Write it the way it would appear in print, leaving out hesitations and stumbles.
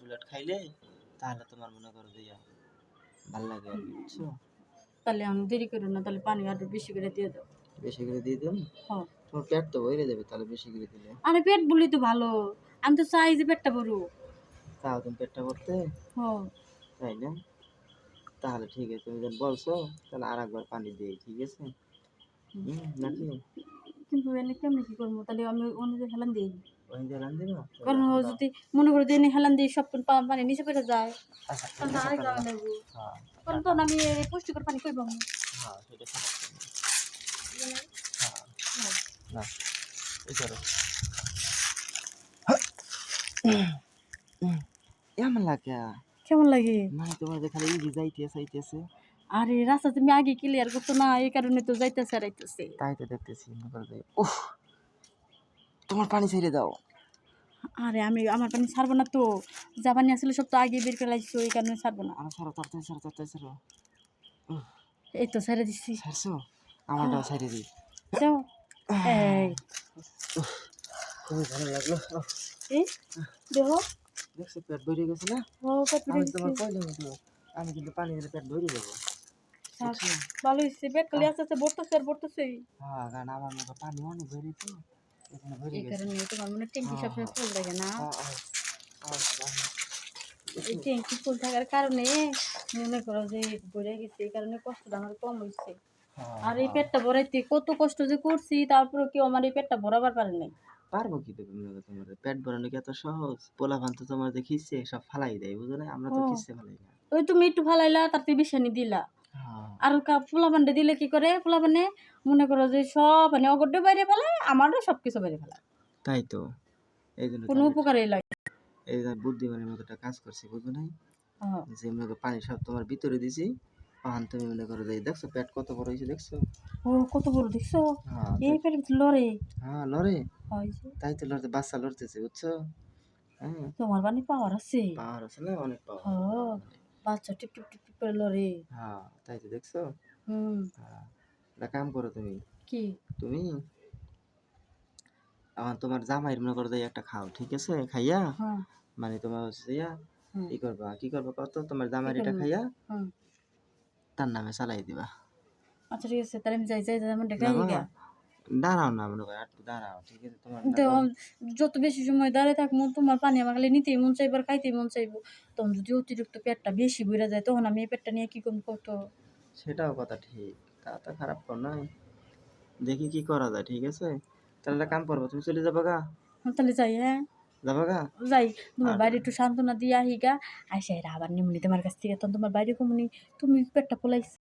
উলেট খাইলে তাহলে তোমার মনে করো যে ভালো লাগে আর কি, বুঝছো? তাহলে আমি দেরি করো না, তাহলে পানি আরো বেশি করে দিয়ে দাও। বেশি করে দিয়ে দেন, হ্যাঁ। তোমার পেট তো ভরে যাবে তাহলে বেশি করে দিলে। আরে পেট বলি তো ভালো, আমি তো চাই যে পেটটা বড়। তাও তুমি পেটটা ভরতে, হ্যাঁ। তাই না? তাহলে ঠিক আছে, তুমি যখন বলছো তাহলে আর একবার পানি দিই, ঠিক আছে? নাকি কিন্তু এনে কেমনি কি করবো, তাহলে আমি অনুযায়ী হেলান দিই। ওই যে রান দিবা কারণ ও যদি মনে করে যে এনে হেলান দিই সব পানি নিচে পড়ে যায়, আচ্ছা তাহলে ঠিক আছে আরেক তাহলে। জায়গা নেবো। হ্যাঁ কারণ তখন আমি এই পুষ্টিকর পানি কই পাবো? হ্যাঁ সেটা ঠিক আছে। হ্যাঁ না এই করো এমন লাগে, কেমন লাগে? মানে তোমার যে খালি ইজি যাইতেছে যাইতেছে। আরে রাস্তা তুমি আগে ক্লিয়ার করতো না, এই কারণে তো যাইতেছে আর আইতেছে। তাই তো দেখতেছি মনে করো যে উফ, তোমার পানি ছেড়ে দাও। আরে আমি আমার পানি ছাড়বো না তো, যা পানি আসলে সব তো আগে বের করে লাগছো, এই কারণে ছাড়বো না। আরো ছাড়ো, তাড়াতাড়ি ছাড়ো, তাড়াতাড়ি ছাড়ো। এই তো ছেড়ে দিচ্ছি। ছাড়ছো? আমারটাও ছেড়ে দিই। যাও। এই খুবই ভালো লাগলো। এই দেখো। দেখছো পেট ভরে গেছে না? ও পেট ভরে আমি গেছে। তোমার কইলাম তো, আমি কিন্তু পানি দিলে পেট ভরে যাবো, থাক, বুঝছো? ভালো হয়েছে, পেট খালি আস্তে আস্তে ভরতেছে আর ভরতেছে। হ্যাঁ কারণ আমার মতো পানি অনেক ভরে তো, এখানে ভরে এই গেছে। কারণে তোমার মনে ট্যাঙ্কি হ্যাঁ সবসময় ফুল থাকে না? হ্যাঁ হ্যাঁ এই ট্যাঙ্কি ফুল থাকার কারণে মনে করো যে ভরে গেছে, এই কারণে কষ্টটা আমার কম হয়েছে। আর এই পেটটা ভরাইতে কত কষ্ট যে করছি, তারপরে কেউ আমার এই পেটটা ভরাবার পারে নাই। পারবো কি তুমি মনে করো, তোমার পেট ভরানো কি এত সহজ? পোলাপান তো তোমার যে খিচ্ছে সব ফালাই দেয়, বুঝো না? আমরা ও তো খিচ্ছে ফালাই না। ওই তুমি একটু ফালাইলা, তারপরে বিছানি দিলা। হ্যাঁ আর পোলাপানটা দিলে কি করে, পোলাপানে মনে করো যে সব মানে অগড্ডে বাইরে ফেলায়, আমারও সব কিছু বাইরে ফেলায়, তাই তো, এই জন্য তো কোনো আমি উপকারেই লাগে। এই যে বুদ্ধিমানের মতো একটা কাজ করছি, বুঝো নাই? হ্যাঁ। যে মনে করো পানি সব তোমার ভিতরে দিছি, পান তুমি মনে করো যে দেখছো পেট কত বড় হয়েছে, দেখছো? ও কত বড় দেখছো? হ্যাঁ এই পেটের ভিতর লড়ে। হ্যাঁ লড়ে, হয় যে, তাই তো লড়তে, বাচ্চা লড়তেছে, বুঝছো? হ্যাঁ তোমার বানি পাওয়ার আছে। পাওয়ার আছে না, অনেক পাওয়ার। হ্যাঁ, বাচ্চা টিপ টিপ টিপ টিপ করে লড়ে। হ্যাঁ তাই তো দেখছো। হুম। হ্যাঁ একটা কাম করো তুমি, কি? তুমি আমার তোমার জামাইয়ের মনে করো যে একটা খাও, ঠিক আছে? খাইয়া হ্যাঁ। মানে তোমার হচ্ছে ইয়া হ্যাঁ। ই করবা, কি করবা কত, তোমার কি জামাইয়ের এটা করবো? খাইয়া হুম। তার নামে চালাই দিবা। আচ্ছা ঠিক আছে, তাহলে আমি যাই যাই যেমন দেখাই যাবা, গা। দাঁড়াও না মনে করো একটু দাঁড়াও, ঠিক আছে? তোমার মনে তো করো যত বেশি সময় দাঁড়িয়ে থাকবো তোমার পানি আমার খালি নিতেই মন চাইবো আর খাইতেই মন চাইবো। তখন যদি অতিরিক্ত পেটটা বেশি বেড়ে যায়, তখন আমি এই পেটটা নিয়ে কি করবো কত? সেটাও কথা ঠিক, তা তো খারাপ কর নয়, দেখি কি করা যায়, ঠিক আছে? তাহলে একটা কাম করবো, তুমি চলে যাবা গা, তাহলে যাই, হ্যাঁ যাবা গা। যাই। তোমার আর বাইরে একটু সান্ত্বনা দিয়ে আহি গা, আইসা এরা আবার নিমুনি তোমার কাছ থেকে, তখন তোমার বাইরে কমুনি তুমি পেটটা ফলাইছি।